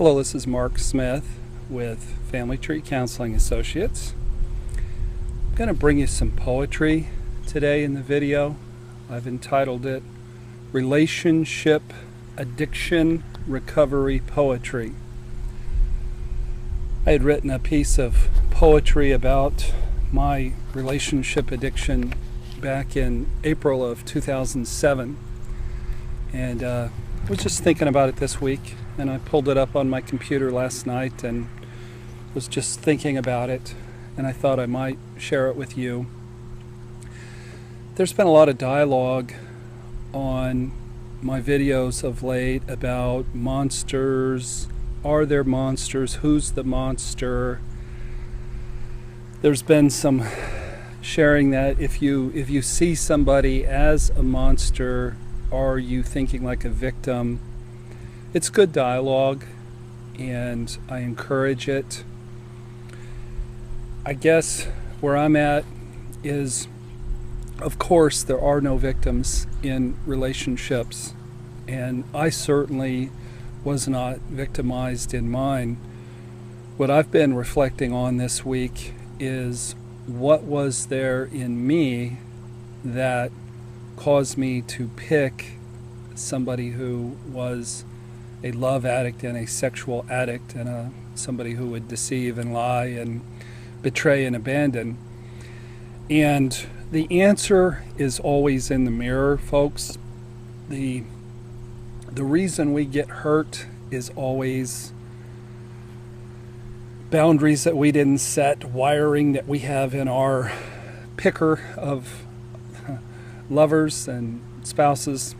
Hello, this is Mark Smith with Family Tree Counseling Associates. I'm going to bring you some poetry today in the video. I've entitled it Relationship Addiction Recovery Poetry. I had written a piece of poetry about my relationship addiction back in April of 2007, and I was just thinking about it this week, and I pulled it up on my computer last night and was just thinking about it, and I thought I might share it with you. There's been a lot of dialogue on my videos of late about monsters. Are there monsters? Who's the monster? There's been some sharing that if you see somebody as a monster, are you thinking like a victim? It's good dialogue, and I encourage it. I guess where I'm at is, of course, there are no victims in relationships, and I certainly was not victimized in mine. What I've been reflecting on this week is what was there in me that caused me to pick somebody who was a love addict and a sexual addict and somebody who would deceive and lie and betray and abandon. And the answer is always in the mirror, folks. The reason we get hurt is always boundaries that we didn't set, wiring that we have in our picker of lovers and spouses,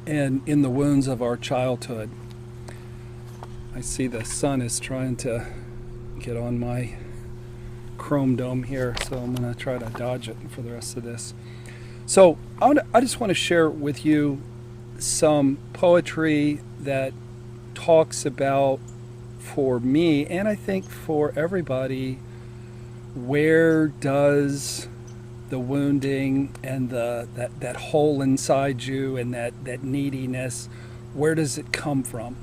and in the wounds of our childhood. I see the sun is trying to get on my chrome dome here, so I'm going to try to dodge it for the rest of this. So I just want to share with you some poetry that talks about, for me, and I think for everybody, where does the wounding and that hole inside you and that neediness, where does it come from?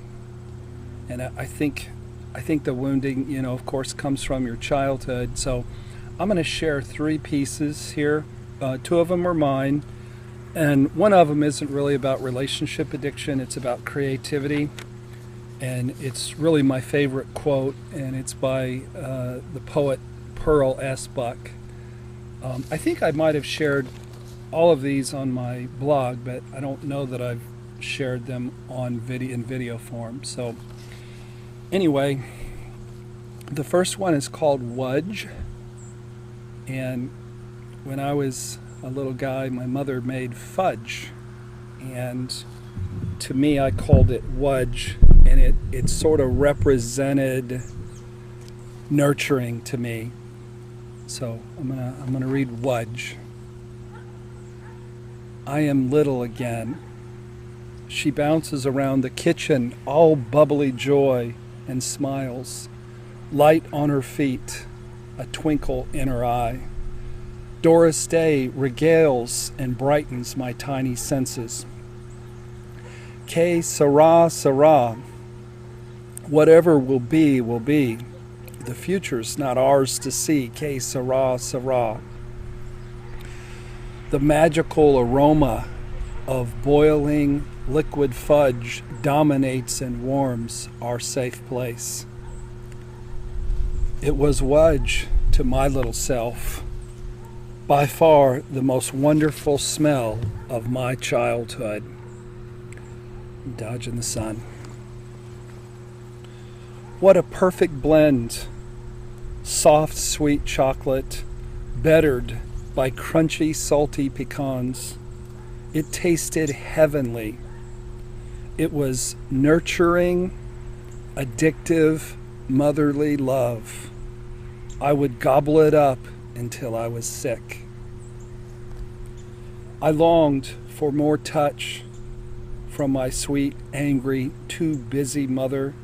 And I think the wounding, of course, comes from your childhood. So I'm going to share 3 pieces here. 2 of them are mine, and one of them isn't really about relationship addiction. It's about creativity, and it's really my favorite quote, and it's by the poet Pearl S. Buck. I think I might have shared all of these on my blog, but I don't know that I've shared them on video form. So anyway, the first one is called Wudge. And when I was a little guy, my mother made fudge, and to me I called it Wudge, and it sort of represented nurturing to me. So I'm gonna read Wudge. I am little again. She bounces around the kitchen, all bubbly joy and smiles, light on her feet, a twinkle in her eye. Doris Day regales and brightens my tiny senses. Que sera, sera. Whatever will be, will be. The future's not ours to see. Que sera, sera. The magical aroma of boiling liquid fudge dominates and warms our safe place. It was Wudge to my little self, by far the most wonderful smell of my childhood. Dodging the sun. What a perfect blend. Soft, sweet chocolate, bettered by crunchy, salty pecans. It tasted heavenly. It was nurturing, addictive, motherly love. I would gobble it up until I was sick. I longed for more touch from my sweet, angry, too busy mother,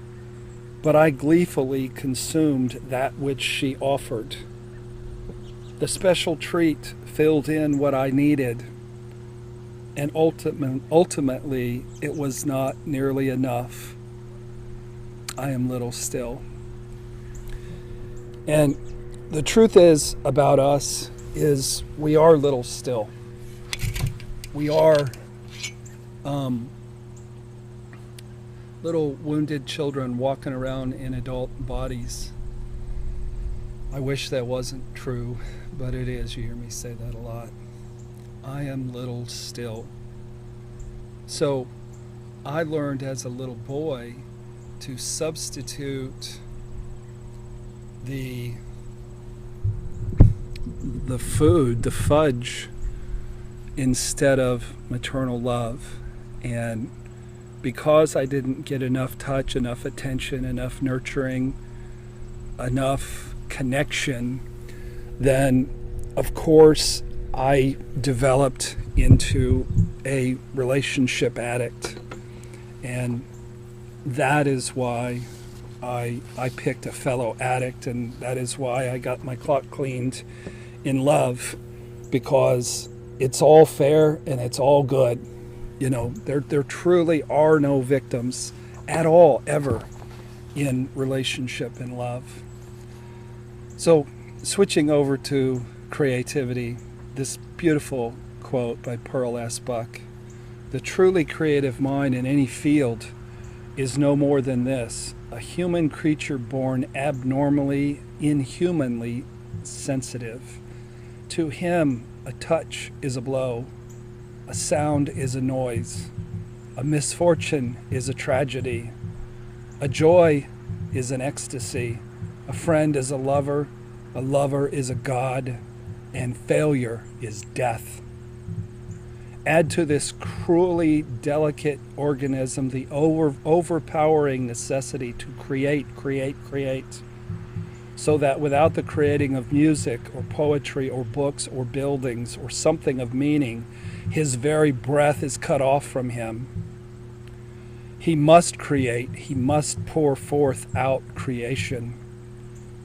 but I gleefully consumed that which she offered. The special treat filled in what I needed, and ultimately it was not nearly enough. I am little still. And the truth is about us is we are little still. We are little wounded children walking around in adult bodies. I wish that wasn't true, but it is. You hear me say that a lot. I am little still. So I learned as a little boy to substitute the food, the fudge, instead of maternal love. And because I didn't get enough touch, enough attention, enough nurturing, enough connection, then of course I developed into a relationship addict. And that is why I picked a fellow addict, and that is why I got my clock cleaned in love, because it's all fair and it's all good. You know, there truly are no victims at all, ever, in relationship and love. So, switching over to creativity, this beautiful quote by Pearl S. Buck: "The truly creative mind in any field is no more than this: a human creature born abnormally, inhumanly sensitive. To him, a touch is a blow, a sound is a noise, a misfortune is a tragedy, a joy is an ecstasy, a friend is a lover is a god, and failure is death." Add to this cruelly delicate organism the overpowering necessity to create, so that without the creating of music or poetry or books or buildings or something of meaning, his very breath is cut off from him. He must create, he must pour forth out creation.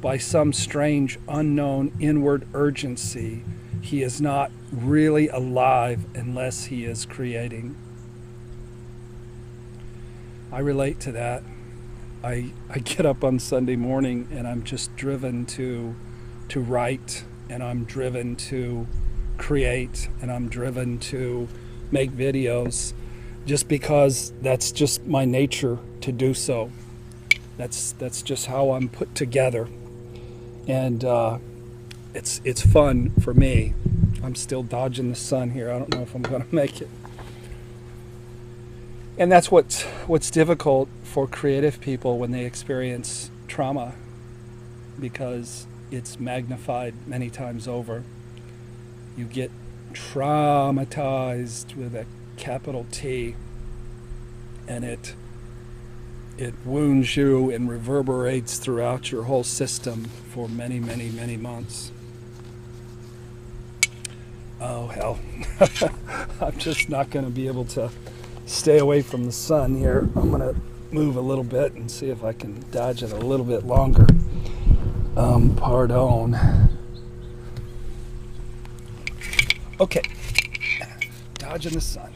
By some strange, unknown inward urgency, he is not really alive unless he is creating. I relate to that. I get up on Sunday morning and I'm just driven to write, and I'm driven to create, and I'm driven to make videos, just because that's just my nature to do so. That's just how I'm put together. And it's fun for me. I'm still dodging the sun here. I don't know if I'm going to make it. And that's what's difficult for creative people when they experience trauma, because it's magnified many times over. You get traumatized with a capital T, and it wounds you and reverberates throughout your whole system for many, many, many months. Oh, hell. I'm just not going to be able to stay away from the sun here. I'm going to move a little bit and see if I can dodge it a little bit longer. Pardon. Okay. Dodging the sun.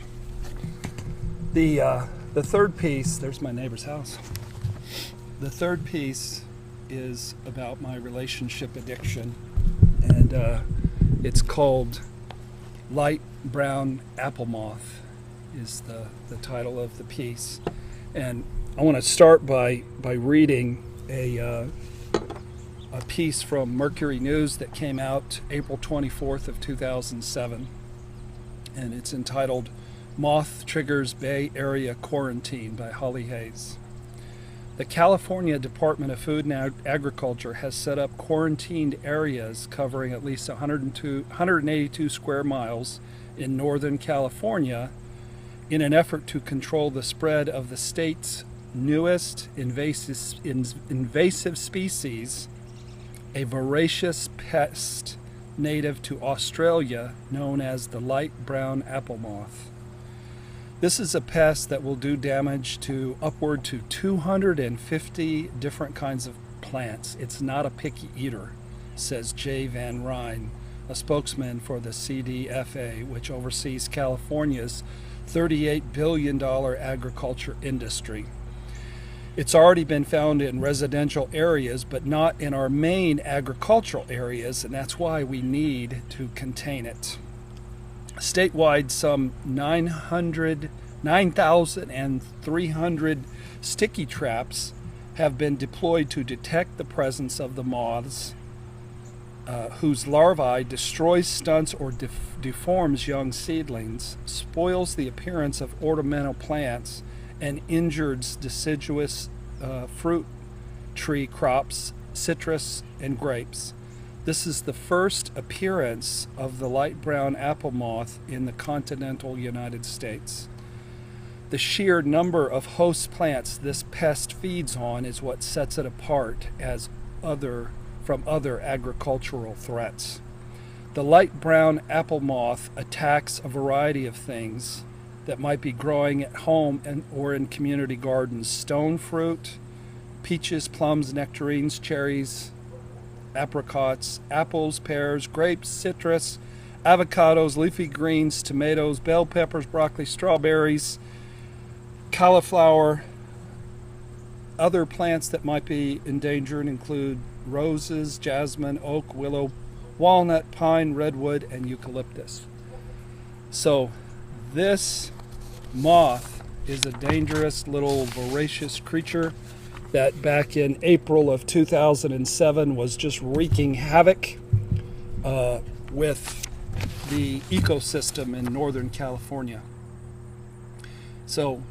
The third piece, there's my neighbor's house. The third piece is about my relationship addiction, and it's called Light Brown Apple Moth is the title of the piece. And I want to start by reading a piece from Mercury News that came out April 24th of 2007, and it's entitled "Moth Triggers Bay Area Quarantine" by Holly Hayes. The California Department of Food and Agriculture has set up quarantined areas covering at least 182 square miles in Northern California in an effort to control the spread of the state's newest invasive species, a voracious pest native to Australia known as the light brown apple moth. This is a pest that will do damage to upward to 250 different kinds of plants. It's not a picky eater, says Jay Van Ryn, a spokesman for the CDFA, which oversees California's $38 billion agriculture industry. It's already been found in residential areas, but not in our main agricultural areas, and that's why we need to contain it. Statewide, some 9,300 sticky traps have been deployed to detect the presence of the moths, whose larvae destroys, stunts, or deforms young seedlings, spoils the appearance of ornamental plants, and injures deciduous fruit tree crops, citrus, and grapes. This is the first appearance of the light brown apple moth in the continental United States. The sheer number of host plants this pest feeds on is what sets it apart from other agricultural threats. The light brown apple moth attacks a variety of things that might be growing at home or in community gardens: stone fruit, peaches, plums, nectarines, cherries, apricots, apples, pears, grapes, citrus, avocados, leafy greens, tomatoes, bell peppers, broccoli, strawberries, cauliflower. Other plants that might be endangered include roses, jasmine, oak, willow, walnut, pine, redwood, and eucalyptus. So this moth is a dangerous little voracious creature that back in April of 2007 was just wreaking havoc with the ecosystem in Northern California. So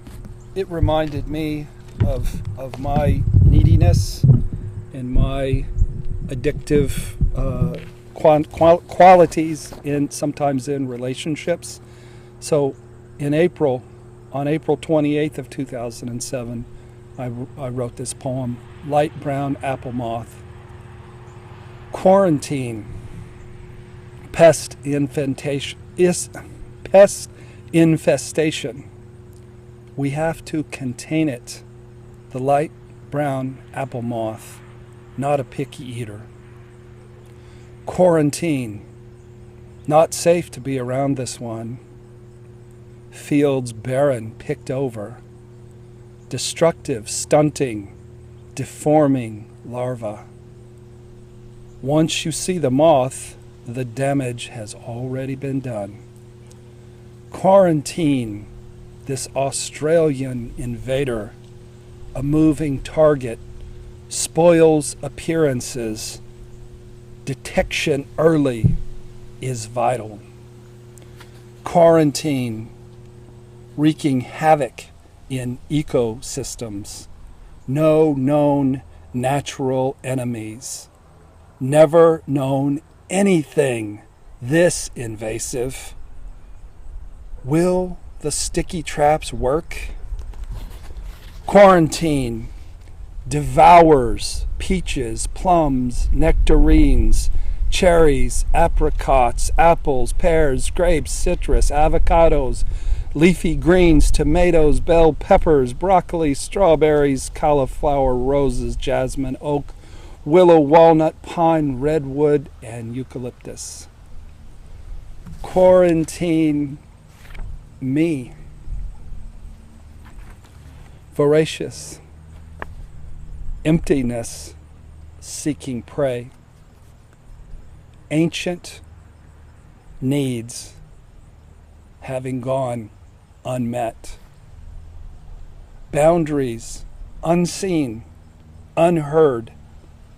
it reminded me of my neediness and my addictive qualities sometimes in relationships. So on April 28th of 2007, I wrote this poem, Light Brown Apple Moth. Quarantine, pest infestation. We have to contain it. The light brown apple moth, not a picky eater. Quarantine, not safe to be around this one. Fields barren, picked over. Destructive, stunting, deforming larva. Once you see the moth, the damage has already been done. Quarantine, this Australian invader, a moving target, spoils appearances. Detection early is vital. Quarantine, wreaking havoc in ecosystems. No known natural enemies. Never known anything this invasive. Will the sticky traps work? Quarantine devours peaches, plums, nectarines, cherries, apricots, apples, pears, grapes, citrus, avocados, leafy greens, tomatoes, bell peppers, broccoli, strawberries, cauliflower, roses, jasmine, oak, willow, walnut, pine, redwood, and eucalyptus. Quarantine me. Voracious. Emptiness seeking prey. Ancient needs having gone unmet. Boundaries unseen, unheard,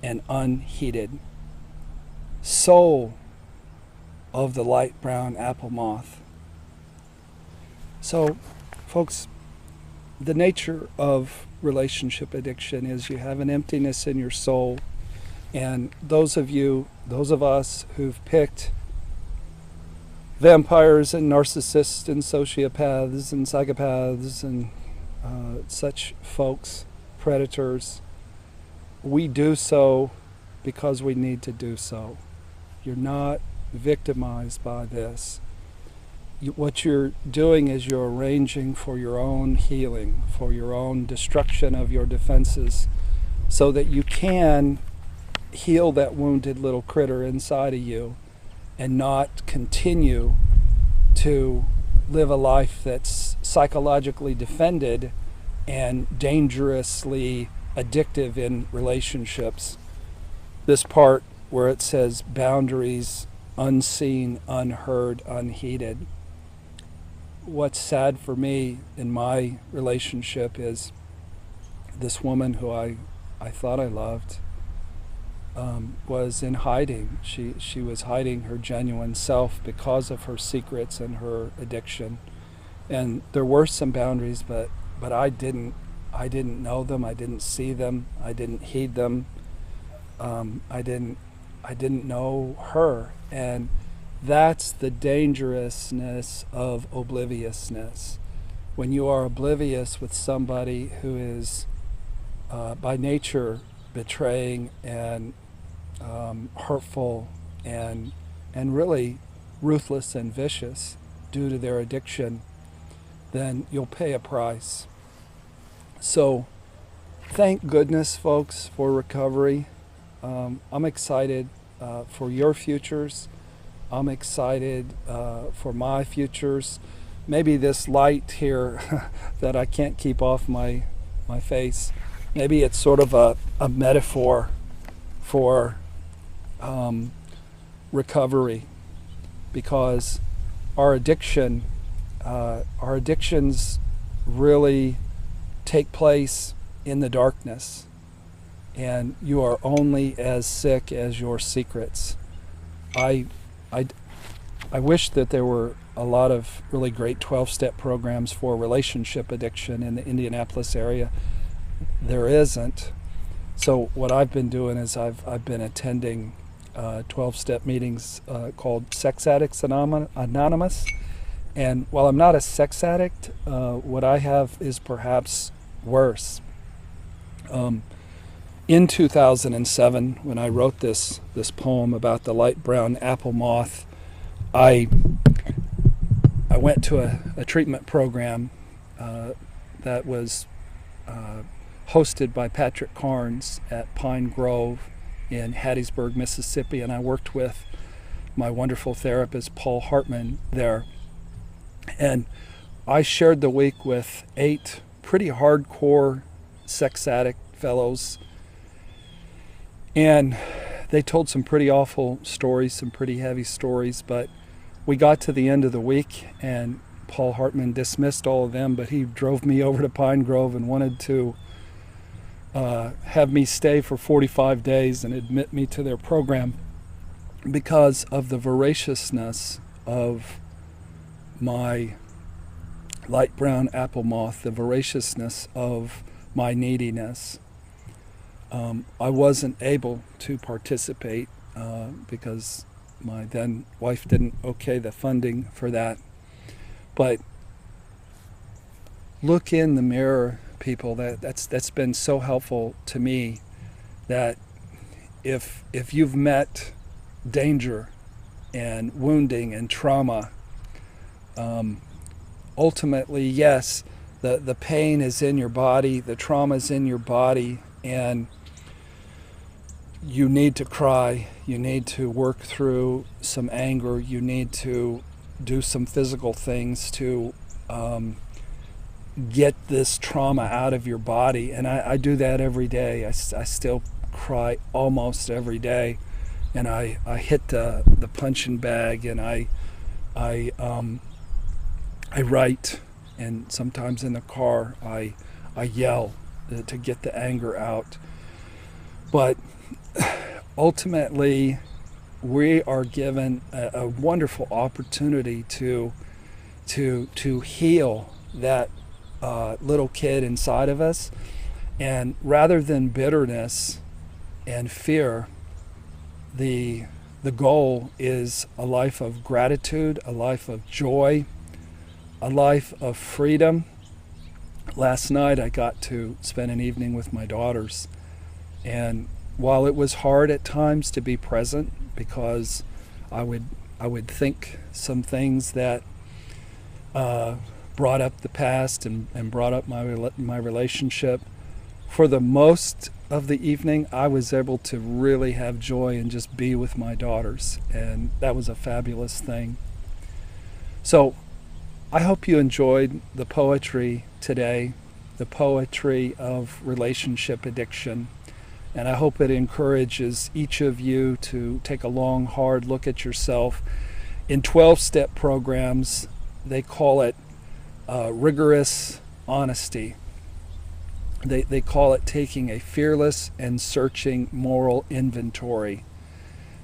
and unheeded. Soul of the light brown apple moth. So, folks, the nature of relationship addiction is you have an emptiness in your soul, and those of us who've picked vampires and narcissists and sociopaths and psychopaths and such folks, predators, we do so because we need to do so. You're not victimized by this. What you're doing is you're arranging for your own healing, for your own destruction of your defenses, so that you can heal that wounded little critter inside of you and not continue to live a life that's psychologically defended and dangerously addictive in relationships. This part where it says boundaries unseen, unheard, unheeded. What's sad for me in my relationship is this woman who I thought I loved was in hiding. She was hiding her genuine self because of her secrets and her addiction. And there were some boundaries, but I didn't know them. I didn't see them. I didn't heed them. I didn't know her, and that's the dangerousness of obliviousness. When you are oblivious with somebody who is by nature betraying and hurtful and really ruthless and vicious due to their addiction, then you'll pay a price. So thank goodness, folks, for recovery. I'm excited for your futures. I'm excited for my futures. Maybe this light here that I can't keep off my face, maybe it's sort of a metaphor for recovery, because our addictions really take place in the darkness, and you are only as sick as your secrets. I wish that there were a lot of really great 12-step programs for relationship addiction in the Indianapolis area. There isn't. So what I've been doing is I've been attending 12-step meetings called Sex Addicts Anonymous. And while I'm not a sex addict, what I have is perhaps worse. In 2007, when I wrote this poem about the light brown apple moth, I went to a treatment program that was hosted by Patrick Carnes at Pine Grove in Hattiesburg, Mississippi, and I worked with my wonderful therapist, Paul Hartman, there. And I shared the week with 8 pretty hardcore sex addict fellows, and they told some pretty awful stories, some pretty heavy stories, but we got to the end of the week and Paul Hartman dismissed all of them, but he drove me over to Pine Grove and wanted to have me stay for 45 days and admit me to their program because of the voraciousness of my light brown apple moth, the voraciousness of my neediness. I wasn't able to participate because my then wife didn't okay the funding for that. But look in the mirror, people. That's been so helpful to me, that if you've met danger and wounding and trauma, ultimately, yes, the pain is in your body, the trauma is in your body, and you need to cry, you need to work through some anger, you need to do some physical things to get this trauma out of your body. And I do that every day. I still cry almost every day, and I hit the punching bag, and I write, and sometimes in the car I yell to get the anger out. But ultimately, we are given a wonderful opportunity to heal that little kid inside of us. And rather than bitterness and fear, the goal is a life of gratitude, a life of joy, a life of freedom. Last night I got to spend an evening with my daughters, and while it was hard at times to be present, because I would think some things that brought up the past and brought up my relationship, for the most of the evening I was able to really have joy and just be with my daughters, and that was a fabulous thing. So I hope you enjoyed the poetry today. the poetry of relationship addiction. And I hope it encourages each of you to take a long, hard look at yourself. In 12-step programs, they call it rigorous honesty. They call it taking a fearless and searching moral inventory.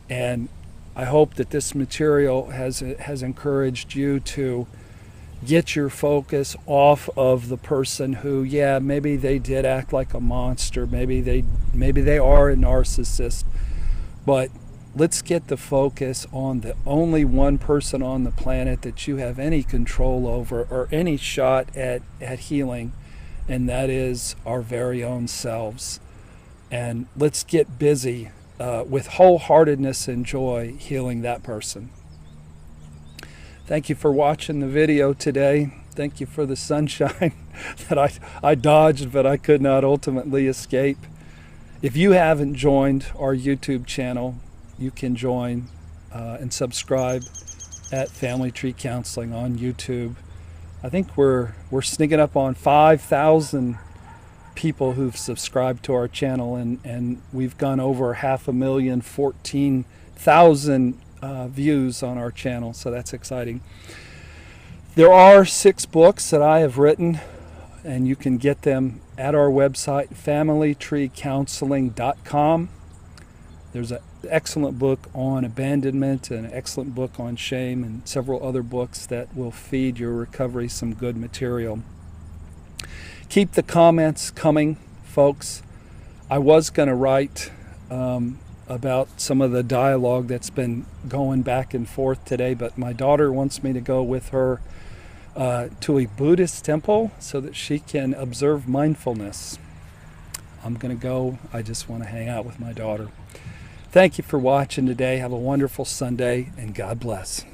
And I hope that this material has encouraged you to get your focus off of the person who, yeah, maybe they did act like a monster, maybe they are a narcissist, but let's get the focus on the only one person on the planet that you have any control over or any shot at healing, and that is our very own selves. And let's get busy with wholeheartedness and joy healing that person. Thank you for watching the video today. Thank you for the sunshine that I dodged, but I could not ultimately escape. If you haven't joined our YouTube channel, you can join and subscribe at Family Tree Counseling on YouTube. I think we're sneaking up on 5,000 people who've subscribed to our channel, and we've gone over 500,000, 14,000 views on our channel, so that's exciting. There are 6 books that I have written, and you can get them at our website, familytreecounseling.com. There's an excellent book on abandonment, and an excellent book on shame, and several other books that will feed your recovery some good material. Keep the comments coming, folks. I was going to write about some of the dialogue that's been going back and forth today, but my daughter wants me to go with her to a Buddhist temple so that she can observe mindfulness. I'm going to go. I just want to hang out with my daughter. Thank you for watching today. Have a wonderful Sunday, and God bless.